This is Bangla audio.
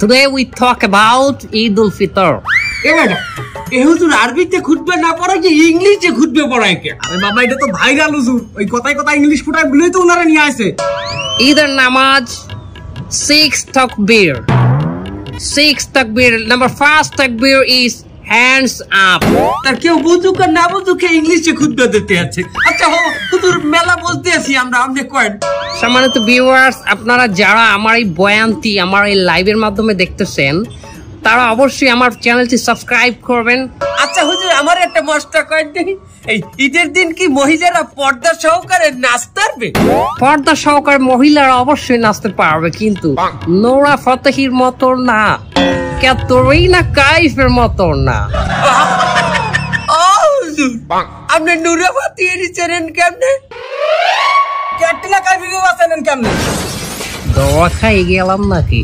Today we talk about Eid al-Fitr. হুজুর আরবিতে খুতবা না পড়ায় যে ইংলিশে খুতবা পড়ায় কে? আরে বাবা এটা তো ভাইরাল হুজুর। ওই কথায় কথা ইংলিশ ফুটায় বলেই তো ওনারা নিয়ে আসে। Either namaz 6 takbir. 6 takbir. Number 1 takbir is hands up. তার কেউ বুঝুক আর না বুঝুক ইংলিশে খুতবা দিতে আছে। আচ্ছা হুজুর মেলা বলতে আছি আমরা আপনি কয়েন। সম্মানিত ভিউয়ার্স, আপনারা যারা আমার এই বয়ানটি আমার এই লাইভের মাধ্যমে দেখতেছেন তারা অবশ্যই আমার চ্যানেলটি সাবস্ক্রাইব করবেন। আচ্ছা হুজুর আমার একটা মশটা কয়েন দেখি, এই ঈদের দিন কি মহিলারা পর্দা সহকারে নাচতে পারবে? পর্দা সহকারে মহিলারা অবশ্যই নাচতে পারবে, কিন্তু নোরা ফতেহির মতো না, ক্যাটরিনা কাইফের মতো না। আপনি নুরা ফতেহি চেনেন কেমনে? ক্যাটরিনা কাইফকে চেনেন কেমনে? দোয়া খাই গেলাম নাকি?